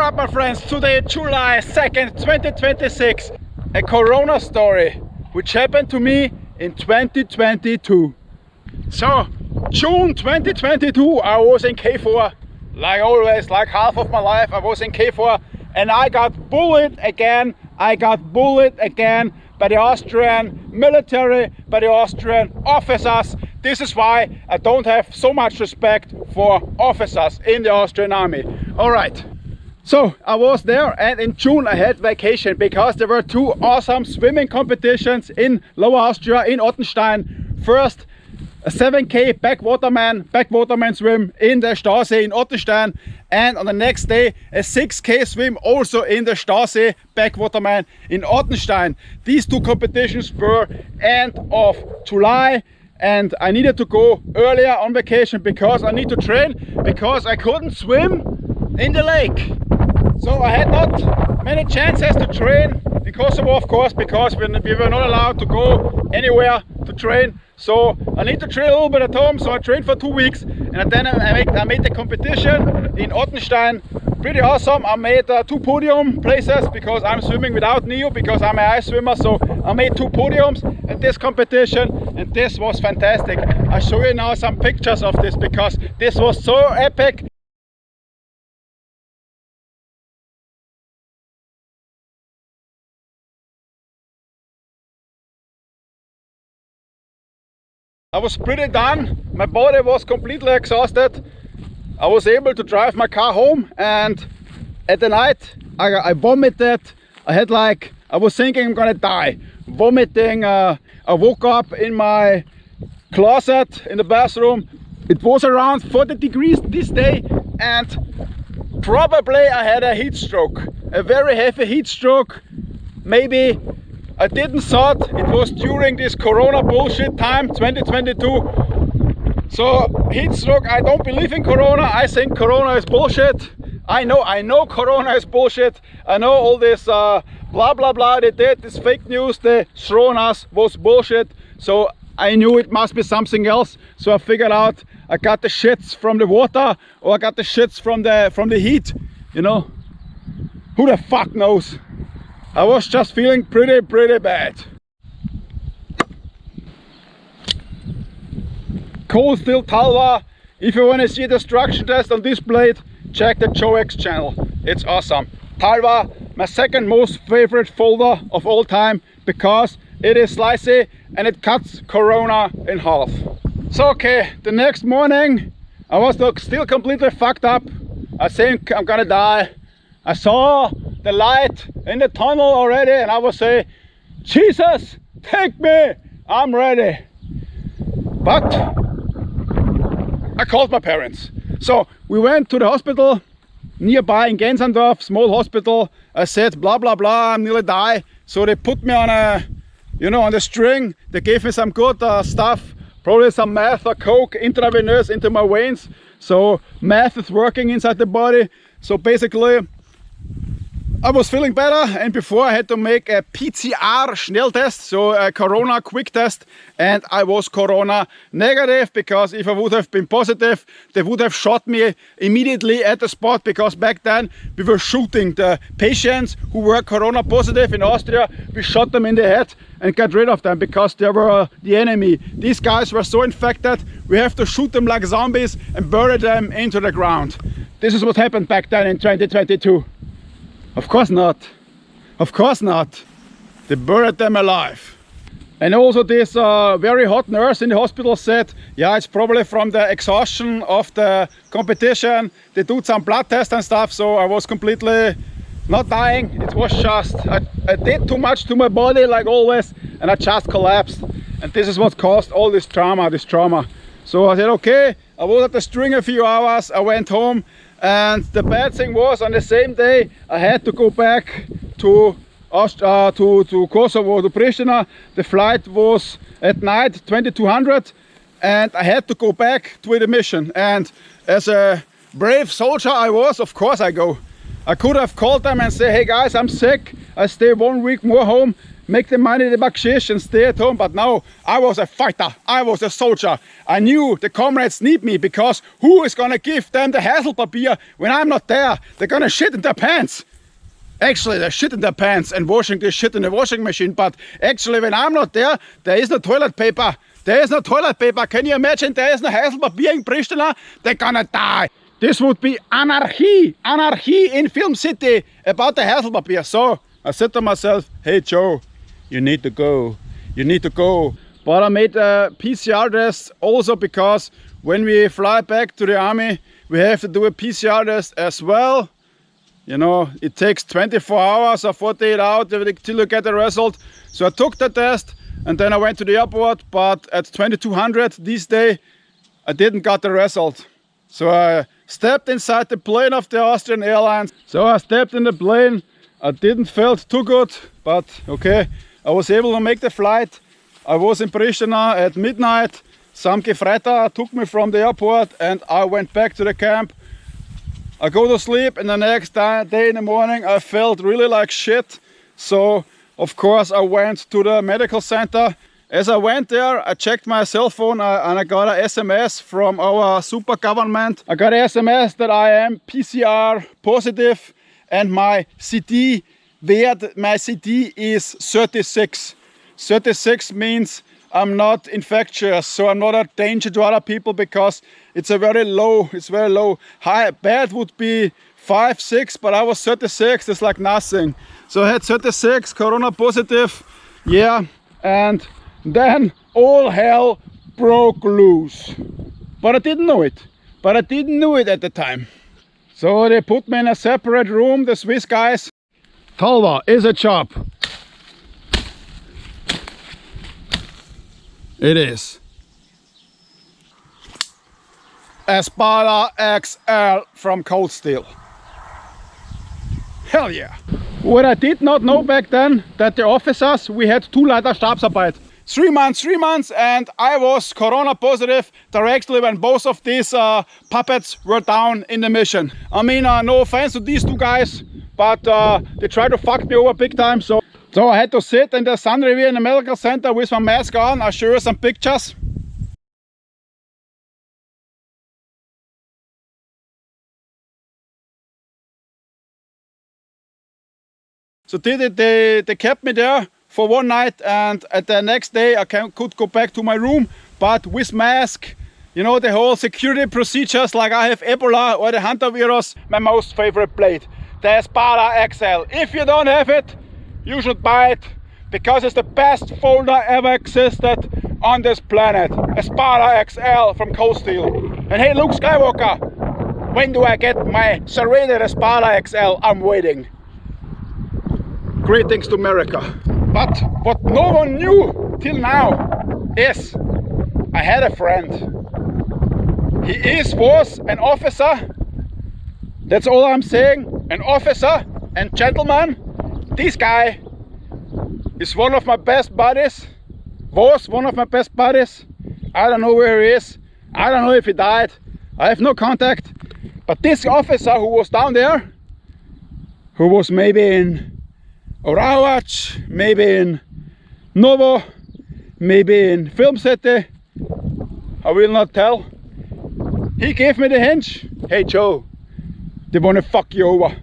up, my friends? Today, July 2nd, 2026. A Corona story which happened to me in 2022. So, June 2022, I was in Kfor. Like always, like half of my life, I was in Kfor. And I got bullied again. I got bullied again by the Austrian military, by the Austrian officers. This is why I don't have so much respect for officers in the Austrian army. Alright, so I was there, and in June I had vacation because there were two awesome swimming competitions in Lower Austria, in Ottenstein. First, a 7k backwaterman swim in the Stausee in Ottenstein, and on the next day a 6k swim also in the Stausee backwaterman in Ottenstein. These two competitions were end of July, and I needed to go earlier on vacation because I need to train, because I couldn't swim in the lake. So I had not many chances to train in Kosovo, of course, because we were not allowed to go anywhere to train. So I need to train a little bit at home. So I trained for 2 weeks, and then I made the competition in Ottenstein. Pretty awesome. I made 2 podium places because I'm swimming without Neo, because I'm an ice swimmer. So I made 2 podiums at this competition, and this was fantastic. I'll show you now some pictures of this because this was so epic. I was pretty done, my body was completely exhausted. I was able to drive my car home, and at the night I vomited. I was thinking I'm gonna die. Vomiting, I woke up in my closet in the bathroom. It was around 40 degrees this day, and probably I had a heat stroke. A very heavy heat stroke. Maybe I didn't thought it was during this Corona bullshit time, 2022. So heat stroke, I don't believe in Corona. I think Corona is bullshit. I know Corona is bullshit. I know all this blah blah blah they did, this fake news they thrown us was bullshit. So I knew it must be something else. So I figured out I got the shits from the water, or I got the shits from the heat. You know, who the fuck knows? I was just feeling pretty bad. Cold steel Talva. If you want to see the destruction test on this blade, check the Joe X channel. It's awesome. Talva, my second most favorite folder of all time, because it is slicey and it cuts Corona in half. So okay, the next morning I was still completely fucked up. I think I'm gonna die. I saw the light in the tunnel already, and I was saying, Jesus, take me, I'm ready. But I called my parents. So we went to the hospital nearby in Gensandorf, small hospital. I said, blah blah blah, I'm nearly die. So they put me on a, on the string. They gave me some good stuff, probably some meth or coke intravenous into my veins. So meth is working inside the body. So basically I was feeling better, and before I had to make a PCR Schnelltest, so a Corona quick test, and I was Corona negative, because if I would have been positive, they would have shot me immediately at the spot, because back then we were shooting the patients who were Corona positive in Austria. We shot them in the head and got rid of them because they were the enemy. These guys were so infected, we have to shoot them like zombies and bury them into the ground. This is what happened back then in 2022. Of course not. Of course not. They buried them alive. And also this very hot nurse in the hospital said, yeah, it's probably from the exhaustion of the competition. They did some blood tests and stuff, so I was completely not dying. It was just, I did too much to my body like always, and I just collapsed. And this is what caused all this trauma, So I said, okay, I was at the string a few hours, I went home. And the bad thing was, on the same day I had to go back to Kosovo, to Pristina. The flight was at night 2200, and I had to go back to the mission. And as a brave soldier I was, of course I go. I could have called them and say, hey guys, I'm sick, I stay 1 week more home. make the money, the bakshish, and stay at home. But now I was a fighter, I was a soldier. I knew the comrades need me, because who is gonna give them the Hasselpapier when I'm not there? They're gonna shit in their pants. Actually, they shit in their pants and washing this shit in the washing machine. But actually, when I'm not there, there is no toilet paper. There is no toilet paper. Can you imagine? There is no Hasselpapier in Pristina. They're gonna die. This would be anarchy. Anarchy in Film City about the Hasselpapier. So I said to myself, hey Joe, you need to go. You need to go. But I made a PCR test also, because when we fly back to the army, we have to do a PCR test as well. You know, it takes 24 hours or 48 hours till you get the result. So I took the test and then I went to the airport, but at 2200 this day, I didn't got the result. So I stepped inside the plane of the Austrian Airlines. So I stepped in the plane. I didn't felt too good, but okay. I was able to make the flight. I was in Pristina at midnight. Some Gefreiter took me from the airport and I went back to the camp. I go to sleep, and the next day in the morning I felt really like shit. So of course I went to the medical center. As I went there, I checked my cell phone and I got an SMS from our super government. I got an SMS that I am PCR positive and my CD is 36. 36 means I'm not infectious, so I'm not a danger to other people, because it's very low. High, bad would be 5, 6, but I was 36, it's like nothing. So I had 36, corona positive, yeah, and then all hell broke loose. But I didn't know it. At the time. So they put me in a separate room, the Swiss guys. Talva is a job. It is. Espada XL from Cold Steel. Hell yeah. What I did not know back then, that the officers, we had 2 Leiter Stabsarbeit. 3 months, and I was corona positive directly when both of these puppets were down in the mission. I mean, no offense to these 2 guys, but they tried to fuck me over big time. So I had to sit in the sun review in the medical center with my mask on. I'll show you some pictures. So they kept me there for 1 night, and at the next day I could go back to my room, but with mask. You know, the whole security procedures, like I have Ebola or the hantavirus. My most favorite blade, the Espada XL. If you don't have it, you should buy it, because it's the best folder ever existed on this planet. Espada XL from Cold Steel. And hey, Luke Skywalker, when do I get my serrated Espada XL? I'm waiting. Greetings to America. But what no one knew till now is I had a friend. He was an officer. That's all I'm saying. An officer and gentleman. This guy is one of my best buddies. Was one of my best buddies. I don't know where he is. I don't know if he died. I have no contact. But this officer who was down there, who was maybe in Orawac, maybe in Novo, maybe in Film City, I will not tell. He gave me the hint. Hey Joe, they wanna fuck you over.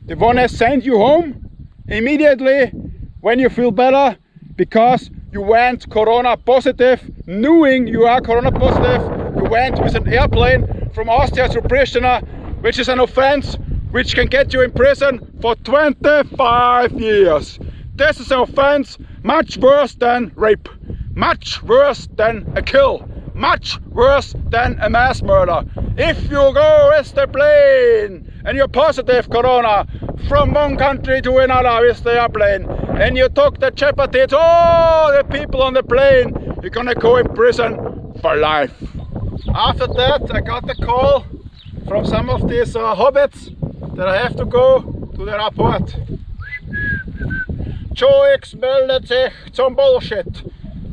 They wanna send you home immediately when you feel better, because you went corona positive. Knowing you are corona positive, you went with an airplane from Austria to Pristina, which is an offense which can get you in prison for 25 years. This is an offense much worse than rape, much worse than a kill, much worse than a mass murder. If you go with the plane and you're positive corona from one country to another with the airplane, and you took the jeopardy to all the people on the plane, you're gonna go in prison for life. After that, I got the call from some of these Hobbits that I have to go to the airport. Joe X meldet sich zum bullshit.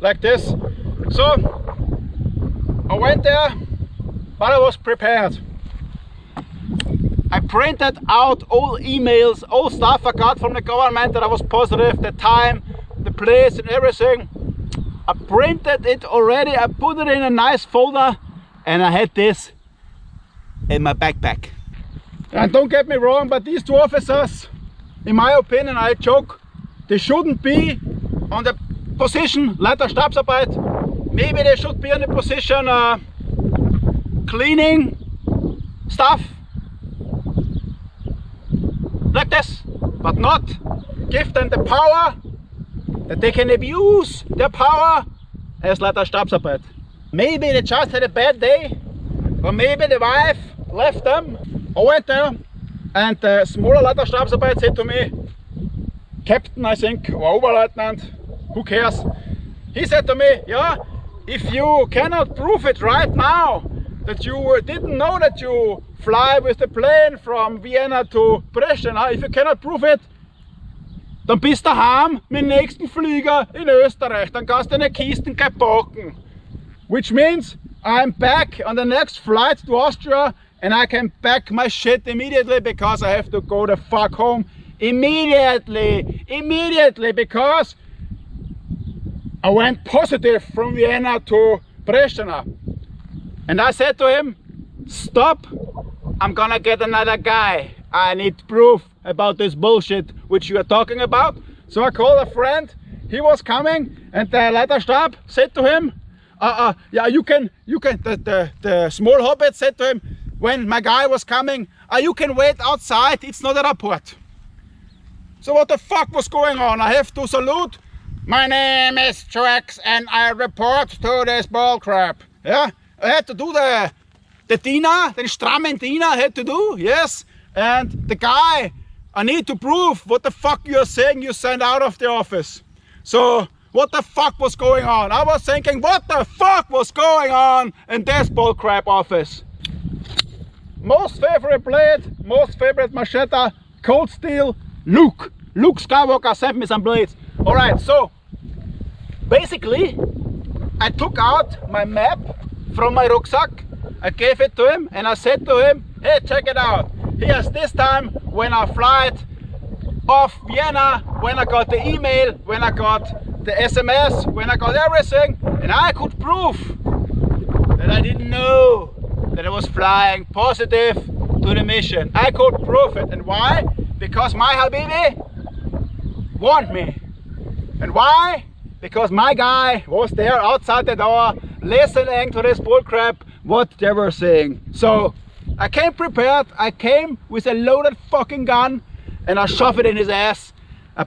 Like this. So I went there, but I was prepared. I printed out all emails, all stuff I got from the government that I was positive, the time, the place and everything. I printed it already, I put it in a nice folder, and I had this in my backpack. And don't get me wrong, but these two officers, in my opinion, I joke, they shouldn't be on the position Leiter Stabsarbeit. Maybe they should be on the position cleaning stuff like this, but not give them the power that they can abuse their power as Leiter Stabsarbeit. Maybe they just had a bad day, or maybe the wife left them. I went there and the smaller Leiter Stabsarbeit said to me, Captain I think, or Oberleutnant, who cares? He said to me, yeah, if you cannot prove it right now, that you didn't know that you fly with the plane from Vienna to Pristina, if you cannot prove it, dann bist du daheim mit dem nächsten Flieger in Österreich, dann kannst du deine Kisten gleich packen. Which means I'm back on the next flight to Austria and I can pack my shit immediately because I have to go the fuck home immediately because I went positive from Vienna to Pristina. And I said to him, stop, I'm gonna get another guy. I need proof about this bullshit which you are talking about. So I called a friend, he was coming, and the Leiterstab said to him, yeah, you can, the small Hobbit said to him, when my guy was coming, you can wait outside, it's not a report. So what the fuck was going on? I have to salute. My name is Truex and I report to this bullcrap. Yeah, I had to do the Diener, den strammen Diener I had to do, yes. And the guy, I need to prove what the fuck you're saying you sent out of the office. So what the fuck was going on? I was thinking, what the fuck was going on in this bullcrap office? Most favorite blade, most favorite machete, cold steel, Luke Skywalker sent me some blades. Alright, so basically I took out my map from my rucksack, I gave it to him and I said to him, hey, check it out. Here's this time when I flight off Vienna, when I got the email, when I got the SMS, when I got everything, and I could prove that I didn't know that I was flying positive to the mission. I could prove it. And why? Because my Habibi warned me. And why? Because my guy was there outside the door listening to this bullcrap what they were saying. So I came prepared, I came with a loaded fucking gun and I shoved it in his ass. I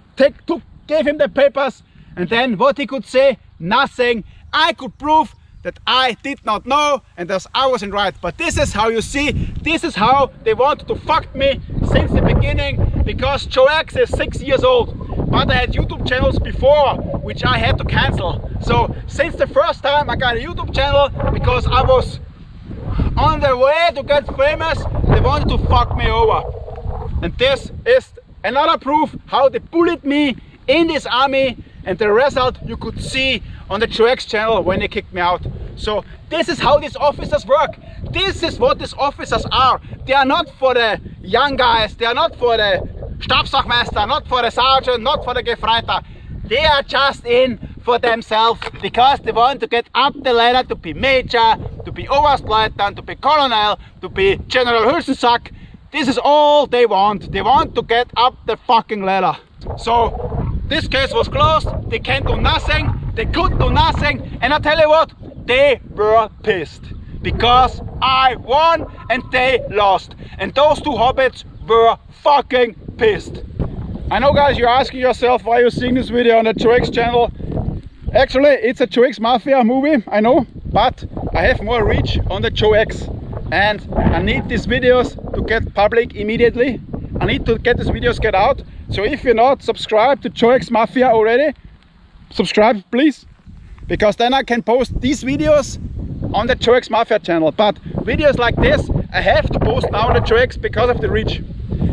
gave him the papers and then what he could say, nothing. I could prove that I did not know and thus I wasn't right. But this is how you see, this is how they wanted to fuck me since the beginning, because Joe X is 6 years old. But I had YouTube channels before, which I had to cancel. So since the first time I got a YouTube channel, because I was on the way to get famous, they wanted to fuck me over. And this is another proof how they bullied me in this army, and the result you could see on the Joe X channel when they kicked me out. So this is how these officers work. This is what these officers are. They are not for the young guys, they are not for the Stabsachmeister, not for the sergeant, not for the Gefreiter. They are just in for themselves because they want to get up the ladder to be major, to be Oberstleutnant, to be colonel, to be General Hülsensack. This is all they want. They want to get up the fucking ladder. So this case was closed. They can't do nothing. They could do nothing. And I tell you what, they were pissed because I won and they lost. And those two hobbits were fucking pissed. I know, guys, you're asking yourself why you're seeing this video on the Joe X channel. Actually, it's a Joe X Mafia movie, I know, but I have more reach on the Joe X and I need these videos to get public immediately. I need to get these videos get out. So if you're not subscribed to Joe X Mafia already, subscribe please, because then I can post these videos on the Joe X Mafia channel. But videos like this I have to post now on the Joe X because of the reach.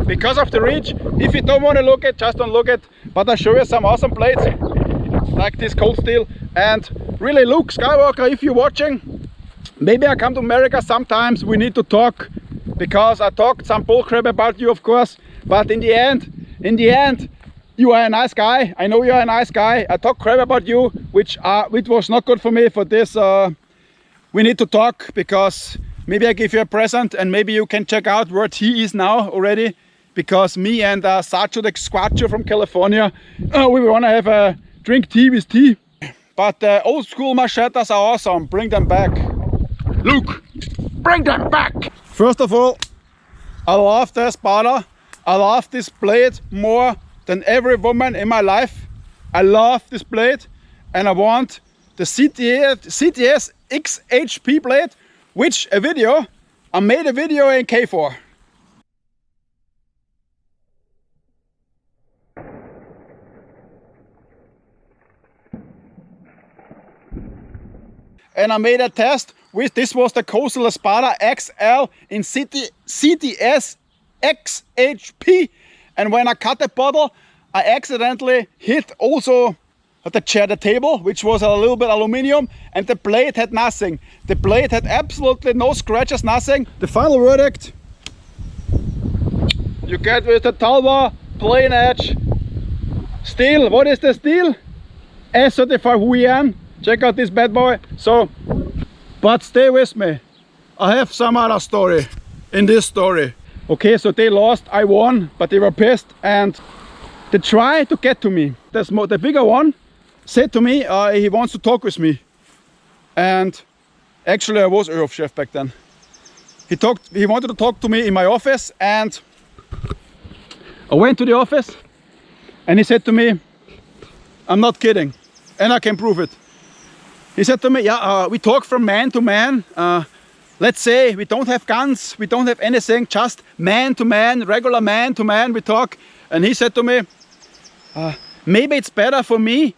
Because of the reach. If you don't want to look at, just don't look at. But I'll show you some awesome plates like this cold steel. And really, Luke Skywalker, if you're watching, maybe I come to America sometimes. We need to talk, because I talked some bullcrap about you, of course. But in the end, you are a nice guy. I know you are a nice guy. I talk crap about you, which was not good for me for this. We need to talk because maybe I give you a present and maybe you can check out where he is now already. Because me and Sacho the Squatcho from California, we want to have a drink tea with tea. But old school machetas are awesome. Bring them back. Luke, bring them back. First of all, I love the Espada. I love this blade more than every woman in my life. I love this blade and I want the CTS XHP blade, which I made a video in Kfor. And I made a test with, this was the Coastal Espada XL in CTS XHP. And when I cut the bottle, I accidentally hit also the chair, the table, which was a little bit aluminum, and the blade had nothing. The blade had absolutely no scratches, nothing. The final verdict, you get with the Talva plain edge steel. What is the steel? S35WN. Check out this bad boy. So, but stay with me. I have some other story in this story. Okay, so they lost, I won, but they were pissed and they tried to get to me. The bigger one said to me he wants to talk with me. And actually I was Earth chef back then. He wanted to talk to me in my office, and I went to the office and he said to me, I'm not kidding, and I can prove it. He said to me, yeah, we talk from man to man. Let's say we don't have guns, we don't have anything, just man to man, regular man to man we talk. And he said to me, maybe it's better for me,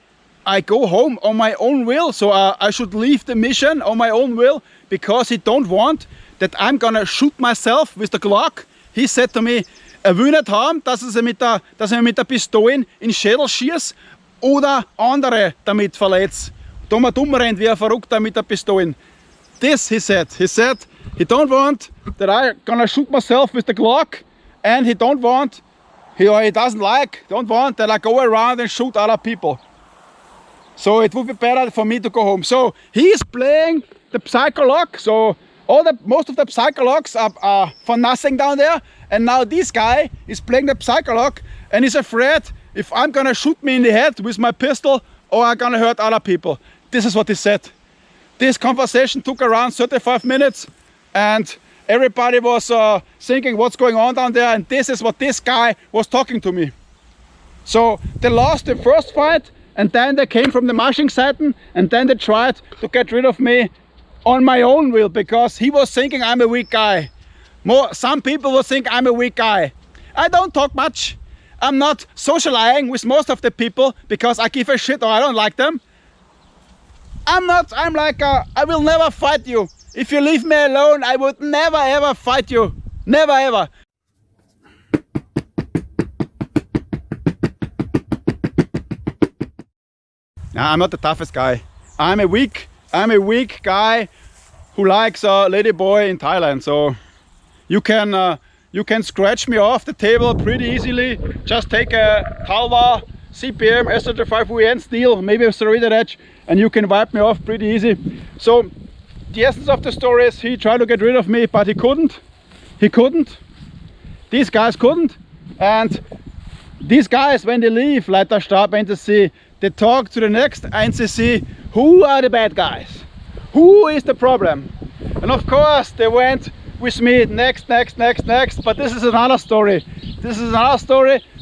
I go home on my own will, so I should leave the mission on my own will, because he don't want that I'm gonna shoot myself with the Glock. He said to me, will nicht haben, dass er mit der Pistole in Schädel schießt oder andere damit verletzt. Da man dumm rennt wie ein Verrückter mit der Pistole. This he said he don't want that I gonna shoot myself with the Glock, and he don't want, don't want that I go around and shoot other people. So it would be better for me to go home. So he's playing the psychologue. So most of the psychologues are for nothing down there, and now this guy is playing the psychologue and he's afraid if I'm gonna shoot me in the head with my pistol or I'm gonna hurt other people. This is what he said. This conversation took around 35 minutes and everybody was thinking what's going on down there, and this is what this guy was talking to me. So they lost the first fight, and then they came from the marching Seiten, and then they tried to get rid of me on my own will, because he was thinking I'm a weak guy. Some people will think I'm a weak guy. I don't talk much. I'm not socializing with most of the people because I give a shit or I don't like them. I'm like, I will never fight you. If you leave me alone, I would never ever fight you. Never ever. I'm not the toughest guy. I'm a weak guy who likes a lady boy in Thailand. So you can scratch me off the table pretty easily. Just take a Talva CPM S35WN steel, maybe a serrated edge, and you can wipe me off pretty easy. So the essence of the story is he tried to get rid of me, but he couldn't. These guys couldn't. And these guys, when they leave Leiterstab NCC, they talk to the next NCC, who are the bad guys? Who is the problem? And of course they went with me next, but this is another story.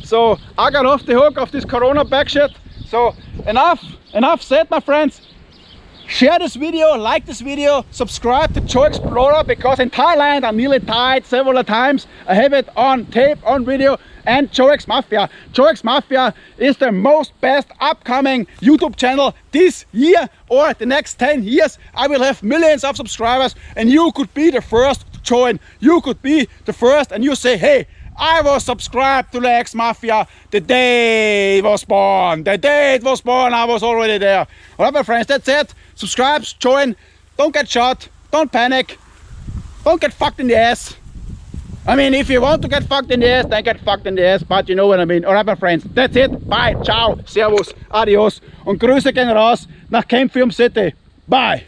So I got off the hook of this Corona back shit. So enough said, my friends. Share this video, like this video, subscribe to Joe Explorer, because in Thailand I nearly died several times. I have it on tape, on video. And Joe X Mafia. Joe X Mafia is the most best upcoming YouTube channel this year or the next 10 years. I will have millions of subscribers, and you could be the first to join. You could be the first, and you say, hey, I was subscribed to the X Mafia the day it was born. The day it was born, I was already there. Alright, my friends, that's it. Subscribe, join, don't get shot, don't panic, don't get fucked in the ass. I mean, if you want to get fucked in the ass, then get fucked in the ass, but you know what I mean. Alright, my friends, that's it. Bye, ciao, servus, adios und Grüße gehen raus nach Kfor City. Bye.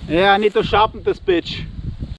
Yeah, I need to sharpen this bitch.